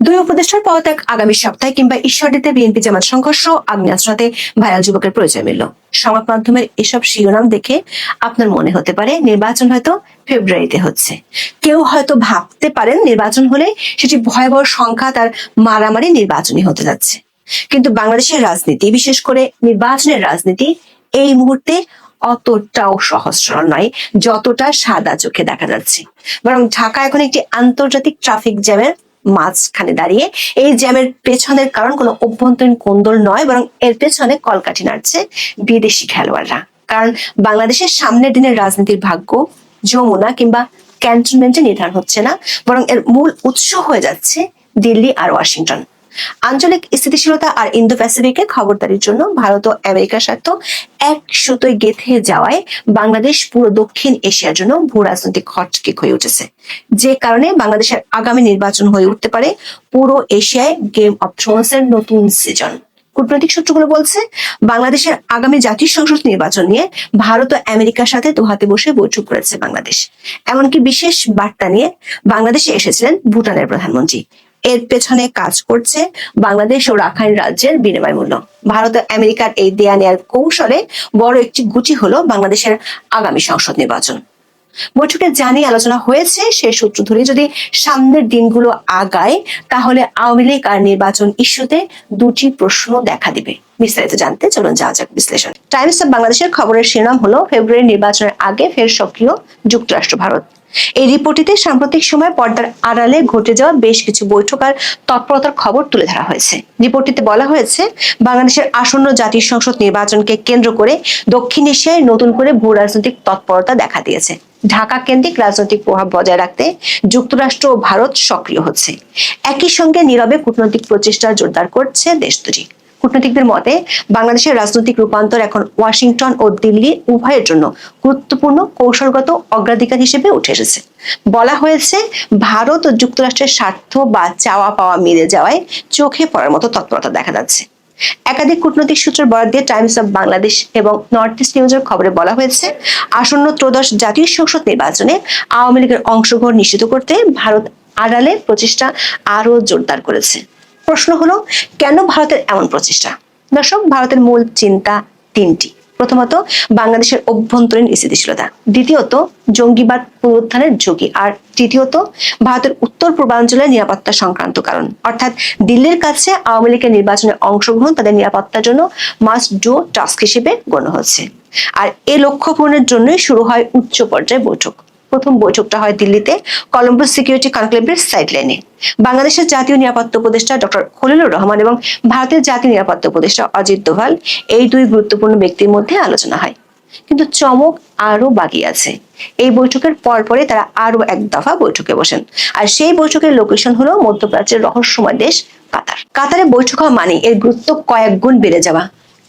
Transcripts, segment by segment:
দুই উপদেষ্টার পদত্যাগ আগামী সপ্তাহে কিংবা ঈশ্বরদীতে বিএনপি জামাত সংঘর্ষ, আগ্নেয়াস্ত্রতে ভাইরাল যুবকের পরিচয় মিলল। সংবাদ মাধ্যমের এসব শিরোনাম দেখে আপনার মনে হতে পারে নির্বাচন হয়তো ফেব্রুয়ারিতে হচ্ছে। কেউ হয়তো ভাবতে পারেন নির্বাচন হলে সেটি ভয়াবহ সংঘাত আর মারামারি নির্বাচনই হতে যাচ্ছে। কিন্তু বাংলাদেশের রাজনীতি, বিশেষ করে নির্বাচনের রাজনীতি এই মুহূর্তে অতটাও সহজ সরল নয় যতটা সাদা চোখে দেখা যাচ্ছে। বরং ঢাকা এখন একটি আন্তর্জাতিক ট্রাফিক জ্যামের মাঝখানে দাঁড়িয়ে। এই জ্যামের পেছনের কারণ কোনো অভ্যন্তরীণ কোন্দল নয়, বরং এর পেছনে কলকাঠি নাড়ছে বিদেশি খেলোয়াড়রা। কারণ বাংলাদেশের সামনের দিনের রাজনীতির ভাগ্য যমুনা কিংবা ক্যান্টনমেন্টে নির্ধারণ হচ্ছে না, বরং এর মূল উৎস হয়ে যাচ্ছে দিল্লি আর ওয়াশিংটন। আঞ্চলিক স্থিতিশীলতা আর ইন্দো প্যাসিফিকের খবরদারির জন্য ভারত ও আমেরিকার স্বার্থ এক সুতোয় গেঁথে যাওয়ায় বাংলাদেশ পুরো দক্ষিণ এশিয়ার জন্য ভূ রাজনৈতিক হটকেক হয়ে উঠেছে। যে কারণে বাংলাদেশের আগামী নির্বাচন হয়ে উঠতে পারে পুরো এশিয়ায় গেম অফ থ্রোনস এর নতুন সিজন। কূটনৈতিক সূত্রগুলো বলছে বাংলাদেশের আগামী জাতীয় সংসদ নির্বাচন নিয়ে ভারত ও আমেরিকার সাথে দোহাতে বসে বৈঠক করেছে বাংলাদেশ। এমনকি বিশেষ বার্তা নিয়ে বাংলাদেশে এসেছিলেন ভুটানের প্রধানমন্ত্রী। এর পেছনে কাজ করছে বাংলাদেশ ও রাখাইন রাজ্যের বিনিময় মূল্য। ভারত ও আমেরিকার এই দেয়া নেয়ার কৌশলে বড় একটি গুটি হলো বাংলাদেশের আগামী সংসদ নির্বাচন। বৈঠকে জানিয়ে আলোচনা হয়েছে, সে সূত্র ধরে যদি সামনের দিনগুলো আগায় তাহলে আওয়ামী লীগ আর নির্বাচন ইস্যুতে দুটি প্রশ্ন দেখা দিবে। বিস্তারিত জানতে চলুন যাওয়া যাক বিশ্লেষণ। টাইমস অফ বাংলাদেশের খবরের শিরোনাম হলো ফেব্রুয়ারি নির্বাচনের আগে ফের সক্রিয় যুক্তরাষ্ট্র ভারত। এই রিপোর্টটিতে সাম্প্রতিক সময় পর্দার আড়ালে ঘটে যাওয়া বেশ কিছু বৈঠক আর তৎপরতার খবর তুলে ধরা হয়েছে। রিপোর্টটিতে বলা হয়েছে বাংলাদেশের আসন্ন জাতীয় সংসদ নির্বাচনকে কেন্দ্র করে দক্ষিণ এশিয়ায় নতুন করে ভূ রাজনৈতিক তৎপরতা দেখা দিয়েছে। ঢাকা কেন্দ্রিক রাজনৈতিক প্রভাব বজায় রাখতে যুক্তরাষ্ট্র ও ভারত সক্রিয় হচ্ছে। একই সঙ্গে নীরবে কূটনৈতিক প্রচেষ্টা জোরদার করছে দেশ দুটি। কূটনীতিকদের মতে বাংলাদেশের রাজনৈতিক রূপান্তর এখন ওয়াশিংটন ও দিল্লি উভয়ের জন্য গুরুত্বপূর্ণ কৌশলগত অগ্রাধিকার হিসেবে উঠে এসেছে। বলা হয়েছে ভারত ও যুক্তরাষ্ট্রের স্বার্থ বা চাওয়া পাওয়া মিলে যাওয়ায় চোখে পড়ার মতো তৎপরতা দেখা যাচ্ছে। একাধিক কূটনৈতিক সূত্রের বরাত দিয়ে টাইমস অফ বাংলাদেশ এবং নর্থ ইস্ট নিউজের খবরে বলা হয়েছে আসন্ন ত্রয়োদশ জাতীয় সংসদ নির্বাচনে আওয়ামী লীগের অংশগ্রহণ নিশ্চিত করতে ভারত আড়ালে প্রচেষ্টা আরো জোরদার করেছে। প্রশ্ন হলো কেন ভারতের এমন প্রচেষ্টা? দর্শক, ভারতের মূল চিন্তা তিনটি। প্রথমত বাংলাদেশের অভ্যন্তরীণ স্থিতিশীলতা, দ্বিতীয়ত জঙ্গিবাদ পুনরুত্থানের ঝুঁকি, আর তৃতীয়ত ভারতের উত্তর পূর্বাঞ্চলের নিরাপত্তা সংক্রান্ত কারণ। অর্থাৎ দিল্লির কাছে আওয়ামী লীগের নির্বাচনে অংশগ্রহণ তাদের নিরাপত্তার জন্য মাস্ট ডু টাস্ক হিসেবে গণ্য হচ্ছে। আর এই লক্ষ্য পূরণের জন্যই শুরু হয় উচ্চ পর্যায়ে বৈঠক। প্রথম বৈঠকটা হয় দিল্লিতে কলম্বো সিকিউরিটি কনক্লেভের সাইডলাইনে। বাংলাদেশের জাতীয় নিরাপত্তা উপদেষ্টা ডক্টর খলিলুর রহমান এবং ভারতের জাতীয় নিরাপত্তা উপদেষ্টা অজিত দোভাল, এই দুই গুরুত্বপূর্ণ ব্যক্তির মধ্যে আলোচনা হয়। কিন্তু চমক আরো বাকি আছে। এই বৈঠকের পরপরই তারা আরো এক দফা বৈঠকে বসেন, আর সেই বৈঠকের লোকেশন হলো মধ্যপ্রাচ্যের রহস্যময় দেশ কাতার। কাতারে বৈঠক হওয়া মানে এর গুরুত্ব কয়েক গুণ বেড়ে যাওয়া।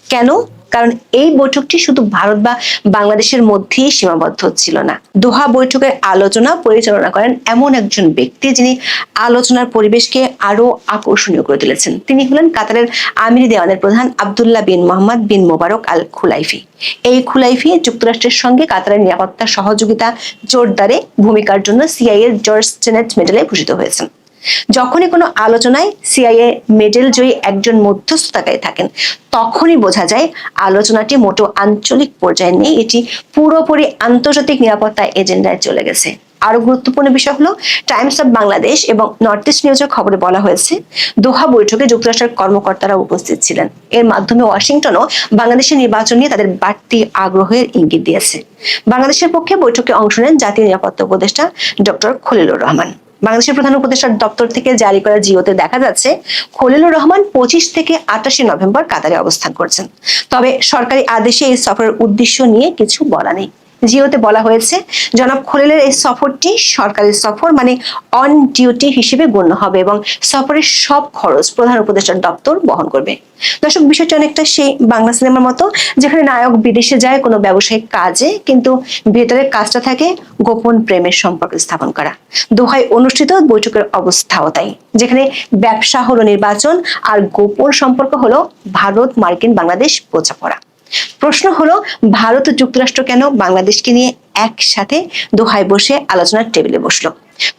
কেন? কারণ এই বৈঠকটি শুধু ভারত বা বাংলাদেশের মধ্যেই সীমাবদ্ধ ছিল না। দোহা বৈঠকের আলোচনা পরিচালনা করেন এমন একজন ব্যক্তি যিনি আলোচনার পরিবেশকে আরো আকর্ষণীয় করে তুলেছেন। তিনি হলেন কাতারের আমিরি দেওয়ানের প্রধান আব্দুল্লাহ বিন মোহাম্মদ বিন মোবারক আল খুলাইফি। এই খুলাইফি যুক্তরাষ্ট্রের সঙ্গে কাতারের নিরাপত্তা সহযোগিতা জোরদারে ভূমিকার জন্য সিআইএ জর্জ টেনেট মেডেলে ভূষিত হয়েছেন। যখনই কোনো আলোচনায় সিআইএ মেডেল জয়ী একজন মধ্যস্থতাকারী থাকেন তখনই বোঝা যায় আলোচনাটি মোটো আঞ্চলিক পর্যায়ে নেই, এটি পুরোপুরি আন্তর্জাতিক নিরাপত্তা এজেন্ডায় চলে গেছে। আরো গুরুত্বপূর্ণ বিষয় হলো টাইমস অফ বাংলাদেশ এবং নর্থ ইস্ট নিউজের খবরে বলা হয়েছে দোহা বৈঠকে যুক্তরাষ্ট্রের কর্মকর্তারা উপস্থিত ছিলেন। এর মাধ্যমে ওয়াশিংটনও বাংলাদেশের নির্বাচন নিয়ে তাদের বাড়তি আগ্রহের ইঙ্গিত দিয়েছে। বাংলাদেশের পক্ষে বৈঠকে অংশ নেন জাতীয় নিরাপত্তা উপদেষ্টা ডক্টর খলিলুর রহমান। বাংলাদেশের প্রধান উপদেষ্টার দপ্তর থেকে জারি করা জিওতে দেখা যাচ্ছে খলিলুর রহমান 25 থেকে 28 নভেম্বর কাতারে অবস্থান করছেন। তবে সরকারি আদেশে এই সফরের উদ্দেশ্য নিয়ে কিছু বলা নেই। জিওতে বলা হয়েছে জনাব খলিলের এই সফরটি সরকারি সফর, মানে অন ডিউটি হিসেবে গণ্য হবে এবং সফরের সব খরচ প্রধান উপদেষ্টার দপ্তর বহন করবে। দর্শক, বিষয়টি অনেকটা সেই বাংলা সিনেমার মতো, যেখানে নায়ক বিদেশে যায় কোনো ব্যবসায়িক কাজে, কিন্তু ভেতরের কাজটা থাকে গোপন প্রেমের সম্পর্ক স্থাপন করা। দোহায় অনুষ্ঠিত বৈঠকের অবস্থাও তাই, যেখানে ব্যবসা হলো নির্বাচন আর গোপন সম্পর্ক হলো ভারত মার্কিন বাংলাদেশ বোঝাপড়া। প্রশ্ন হলো ভারত ও যুক্তরাষ্ট্র কেন বাংলাদেশকে নিয়ে একসাথে দোহায় বসে আলোচনার টেবিলে বসলো?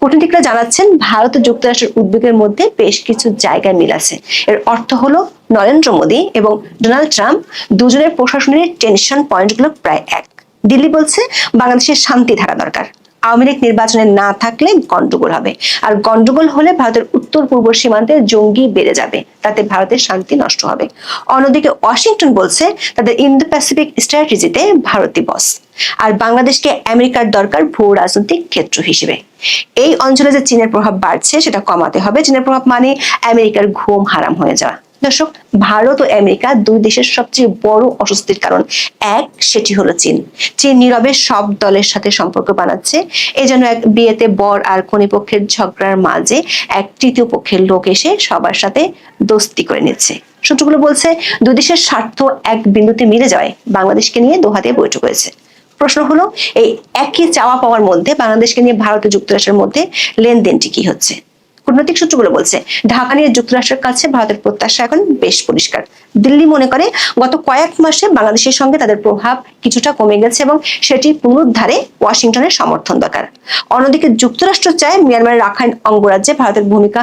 কূটনীতিকরা জানাচ্ছেন ভারত ও যুক্তরাষ্ট্রের উদ্বেগের মধ্যে বেশ কিছু জায়গায় মিল আছে। এর অর্থ হলো নরেন্দ্র মোদী এবং ডোনাল্ড ট্রাম্প দুজনের প্রশাসনের টেনশন পয়েন্টগুলো প্রায় এক। দিল্লি বলছে বাংলাদেশের শান্তি থাকা দরকার, আওয়ামী লীগ নির্বাচনে না থাকলে গন্ডগোল হবে, আর গন্ডগোল হলে ভারতের উত্তর পূর্ব সীমান্তে জঙ্গি বেড়ে যাবে, তাতে ভারতের শান্তি নষ্ট হবে। অন্যদিকে ওয়াশিংটন বলছে তাদের ইন্দো প্যাসিফিক স্ট্র্যাটেজিতে ভারতই বস, আর বাংলাদেশকে আমেরিকার দরকার ভূ রাজনৈতিক ক্ষেত্র হিসেবে। এই অঞ্চলে যে চীনের প্রভাব বাড়ছে সেটা কমাতে হবে। চীনের প্রভাব মানে আমেরিকার ঘুম হারাম হয়ে যাওয়া। দর্শক, ভারত ও আমেরিকা দুই দেশের সবচেয়ে বড় অস্বস্তির কারণ এক, সেটি হলো চীন। চীন নীরবে সব দলের সাথে সম্পর্ক বানাচ্ছে। এই জন্য এক বিয়েতে বর আর কনে পক্ষের ঝগড়ার মাঝে এক তৃতীয় পক্ষের লোক এসে সবার সাথে দোস্তি করে নিচ্ছে। সূত্রগুলো বলছে দুই দেশের স্বার্থ এক বিন্দুতে মিলে যাওয়ায় বাংলাদেশকে নিয়ে দোহা দিয়ে বৈঠক হয়েছে। প্রশ্ন হলো, এই একই চাওয়া পাওয়ার মধ্যে বাংলাদেশকে নিয়ে ভারত ও যুক্তরাষ্ট্রের মধ্যে লেনদেনটি কি হচ্ছে? কূটনৈতিক সূত্রগুলো বলছে ঢাকা নিয়ে যুক্তরাষ্ট্রের কাছে ভারতের প্রত্যাশা এখন বেশ পরিষ্কার। দিল্লি মনে করে গত কয়েক মাসে বাংলাদেশের সঙ্গে তাদের প্রভাব কিছুটা কমে গেছে এবং সেটি পুনরুদ্ধারে ওয়াশিংটনের সমর্থন দরকার। অন্যদিকে যুক্তরাষ্ট্র চায় মিয়ানমারের রাখাইন অঙ্গরাজ্যে ভারতের ভূমিকা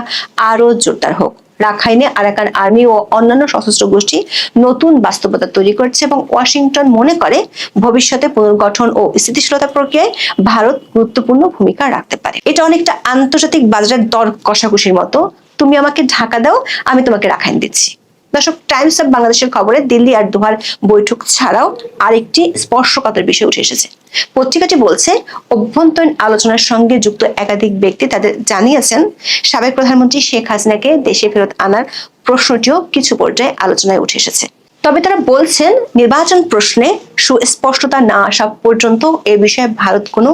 আরো জোরদার হোক। রাখাইনে আরাকান আর্মি ও অন্যান্য সশস্ত্র গোষ্ঠী নতুন বাস্তবতা তৈরি করছে এবং ওয়াশিংটন মনে করে ভবিষ্যতে পুনর্গঠন ও স্থিতিশীলতা প্রক্রিয়ায় ভারত গুরুত্বপূর্ণ ভূমিকা রাখতে পারে। এটা অনেকটা আন্তর্জাতিক বাজারের দর কষাকষির মতো, তুমি আমাকে ঢাকা দাও, আমি তোমাকে রাখাইন দিচ্ছি। দর্শক, টাইমস অফ বাংলাদেশের খবরে দিল্লি আর দোহার বৈঠক ছাড়াও আরেকটি স্পর্শকাতর বিষয় উঠে এসেছে। পত্রিকাটি বলছে অভ্যন্তরীণ আলোচনার সঙ্গে যুক্ত একাধিক ব্যক্তি তাদের জানিয়েছেন সাবেক প্রধানমন্ত্রী শেখ হাসিনাকে দেশে ফেরত আনার প্রশ্নটিও কিছু পর্যায়ে আলোচনায় উঠে এসেছে। তবে তারা বলছেন নির্বাচন প্রশ্নে সুস্পষ্টতা না আসা পর্যন্ত এ বিষয়ে ভারত কোনো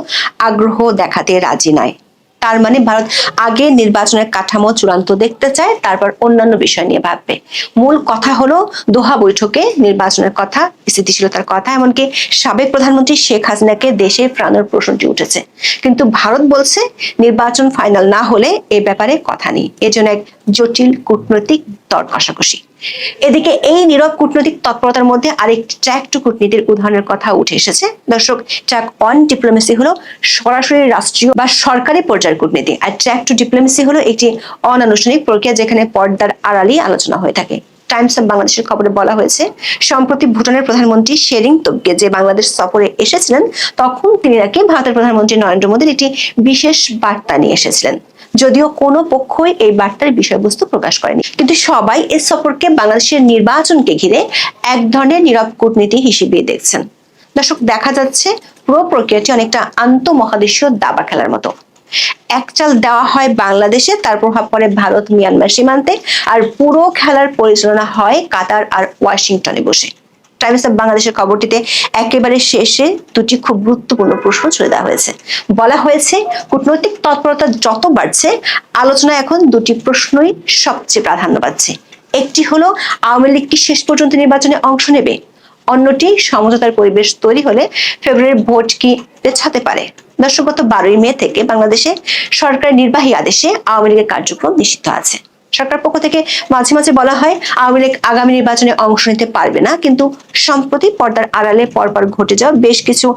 আগ্রহ দেখাতে রাজি নয়। তার মানে ভারত আগে নির্বাচনের কাঠামো চূড়ান্ত দেখতে চায়, তারপর অন্যান্য বিষয় নিয়ে ভাববে। মূল কথা হলো দোহা বৈঠকে নির্বাচনের কথা, স্থিতিশীলতার কথা, এমনকি সাবেক প্রধানমন্ত্রী শেখ হাসিনাকে দেশে ফেরানোর প্রশ্নটি উঠেছে। কিন্তু ভারত বলছে নির্বাচন ফাইনাল না হলে এ ব্যাপারে কথা নেই। এজন্য এক জটিল কূটনৈতিক দর কষাকষি। এদিকে এই নীরব কূটনৈতিক তৎপরতার মধ্যে আরেকটি ট্র্যাক টু কূটনীতির উদাহরণের কথা উঠে এসেছে। দর্শক, ট্র্যাক ওয়ান ডিপ্লোমেসি হলো সরাসরি রাষ্ট্রীয় বা সরকারি পর্যায়ের কূটনীতি, আর ট্র্যাক টু ডিপ্লোমেসি হলো একটি অনানুষ্ঠানিক প্রক্রিয়া যেখানে পর্দার আড়ালেই আলোচনা হয়ে থাকে। টাইমস অফ বাংলাদেশের খবরে বলা হয়েছে সম্প্রতি ভুটানের প্রধানমন্ত্রী শেরিং তোবগে যে বাংলাদেশ সফরে এসেছিলেন তখন তিনি নাকি ভারতের প্রধানমন্ত্রী নরেন্দ্র মোদীর একটি বিশেষ বার্তা নিয়ে এসেছিলেন। যদিও কোনো পক্ষই এই বার্তার বিষয়বস্তু প্রকাশ করেনি, কিন্তু সবাই এ সফরকে বাংলাদেশের নির্বাচনকে ঘিরে এক ধরনের নীরব কূটনীতি হিসেবে দেখছেন। দর্শক, দেখা যাচ্ছে পুরো প্রক্রিয়াটি অনেকটা আন্তঃমহাদেশীয় দাবা খেলার মতো। এক চাল দেওয়া হয় বাংলাদেশে, তার প্রভাব পড়ে ভারত মিয়ানমার সীমান্তে, আর পুরো খেলার পরিচালনা হয় কাতার আর ওয়াশিংটনে বসে। টাইমস অফ বাংলাদেশের খবরটিতে একেবারে শেষে দুটি খুব গুরুত্বপূর্ণ প্রশ্ন ছুড়ে দেওয়া হয়েছে। বলা হয়েছে কূটনৈতিক তৎপরতা যত বাড়ছে আলোচনায় এখন দুটি প্রশ্নই সবচেয়ে প্রাধান্য পাচ্ছে। একটি হলো আওয়ামী লীগ কি শেষ পর্যন্ত নির্বাচনে অংশ নেবে, অন্যটি সমঝোতার পরিবেশ তৈরি হলে ফেব্রুয়ারির ভোট কি পেছাতে পারে। দর্শক, গত 12 মে থেকে বাংলাদেশে সরকারের নির্বাহী আদেশে আওয়ামী লীগের কার্যক্রম নিষিদ্ধ আছে। সরকার পক্ষ থেকে মাঝে মাঝে বলা হয় আওয়ামী লীগ আগামী নির্বাচনে অংশ নিতে পারবে না, কিন্তু সম্প্রতি পর্দার আড়ালে পরপর ঘটে যাওয়া বেশ কিছু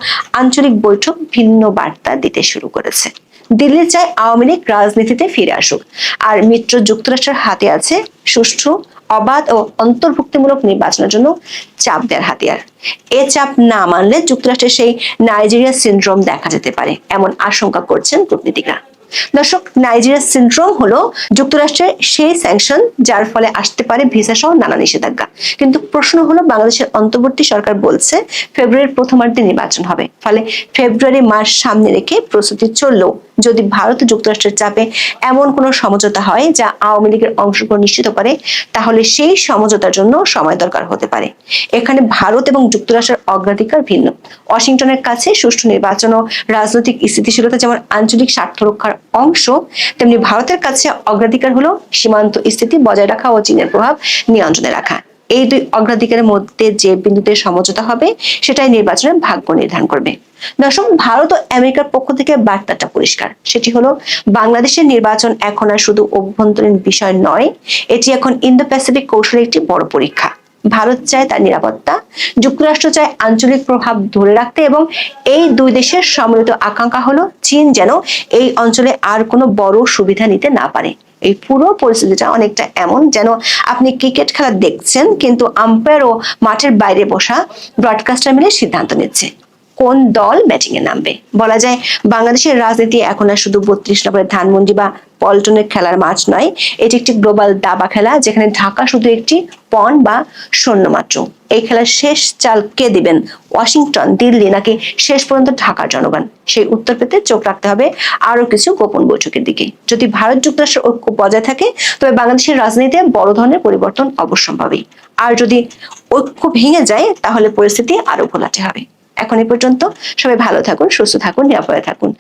আঞ্চলিক বৈঠক ভিন্ন বার্তা দিতে শুরু করেছে। দিল্লি চায় আওয়ামী লীগ রাজনীতিতে ফিরে আসুক, আর মিত্র যুক্তরাষ্ট্রের হাতে আছে সুষ্ঠু, অবাধ ও অন্তর্ভুক্তিমূলক নির্বাচনের জন্য চাপ দেওয়ার হাতিয়ার। এ চাপ না মানলে যুক্তরাষ্ট্রের সেই নাইজেরিয়া সিনড্রোম দেখা যেতে পারে, এমন আশঙ্কা করছেন কূটনীতিকরা। দর্শক, নাইজেরিয়া সিনড্রোম হলো যুক্তরাষ্ট্রের সেই স্যাংশন যার ফলে আসতে পারে ভিসা সহ নানা নিষেধাজ্ঞা। কিন্তু প্রশ্ন হলো বাংলাদেশের অন্তর্বর্তী সরকার বলছে ফেব্রুয়ারির প্রথমার্ধে নির্বাচন হবে, ফলে ফেব্রুয়ারি মাস সামনে রেখে প্রস্তুতি চললেও যদি ভারত ও যুক্তরাষ্ট্রের চাপে এমন কোনো সমঝোতা হয় যা আওয়ামী লীগের অংশগ্রহণ নিশ্চিত করে, তাহলে সেই সমঝোতার জন্য সময় দরকার হতে পারে। এখানে ভারত এবং যুক্তরাষ্ট্রের অগ্রাধিকার ভিন্ন। ওয়াশিংটনের কাছে সুষ্ঠু নির্বাচন ও রাজনৈতিক স্থিতিশীলতা যেমন আঞ্চলিক স্বার্থ রক্ষার অংশ, তেমনি ভারতের কাছে অগ্রাধিকার হলো সীমান্ত স্থিতি বজায় রাখা ও চীনের প্রভাব নিয়ন্ত্রণে রাখা। এই দুই অগ্রাধিকারের মধ্যে যে বিন্দুতে সমঝোতা হবে সেটাই নির্বাচনের ভাগ্য নির্ধারণ করবে। দর্শক, ভারত ও আমেরিকার পক্ষ থেকে বার্তাটা পরিষ্কার, সেটি হলো বাংলাদেশের নির্বাচন এখন আর শুধু অভ্যন্তরীণ বিষয় নয়, এটি এখন ইন্দো প্যাসিফিক কৌশলের একটি বড় পরীক্ষা। ভারত চায় তার নিরাপত্তা, যুক্তরাষ্ট্র চায় আঞ্চলিক প্রভাব ধরে রাখতে, এবং এই দুই দেশের সম্মিলিত আকাঙ্ক্ষা হলো চীন যেন এই অঞ্চলে আর কোনো বড় সুবিধা নিতে না পারে। এই পুরো পরিস্থিতিটা অনেকটা এমন যেন আপনি ক্রিকেট খেলা দেখছেন, কিন্তু আম্পায়ার ও মাঠের বাইরে বসা ব্রডকাস্টার মিলে সিদ্ধান্ত নিচ্ছে কোন দল ব্যাটিং এ নামবে। বলা যায় বাংলাদেশের রাজনীতি এখন আর শুধু 32 নম্বরের ধানমন্ডি বা পল্টনের খেলার মাঠ নয়, এটি একটি গ্লোবাল দাবা খেলা, যেখানে ঢাকা শুধু একটি পণ বা সৈন্য মাত্র। এই খেলার শেষ চাল কে দিবেন, ওয়াশিংটন, দিল্লি নাকি শেষ পর্যন্ত ঢাকার জনগণ? সেই উত্তর পেতে চোখ রাখতে হবে আরো কিছু গোপন বৈঠকের দিকে। যদি ভারত যুক্তরাষ্ট্রের ঐক্য বজায় থাকে, তবে বাংলাদেশের রাজনীতিতে বড় ধরনের পরিবর্তন অবশ্যম্ভাবী। আর যদি ঐক্য ভেঙে যায়, তাহলে পরিস্থিতি আরো ঘোলাটে হবে। এখন এই পর্যন্ত, সবাই ভালো থাকুন, সুস্থ থাকুন, নিরাপদে থাকুন।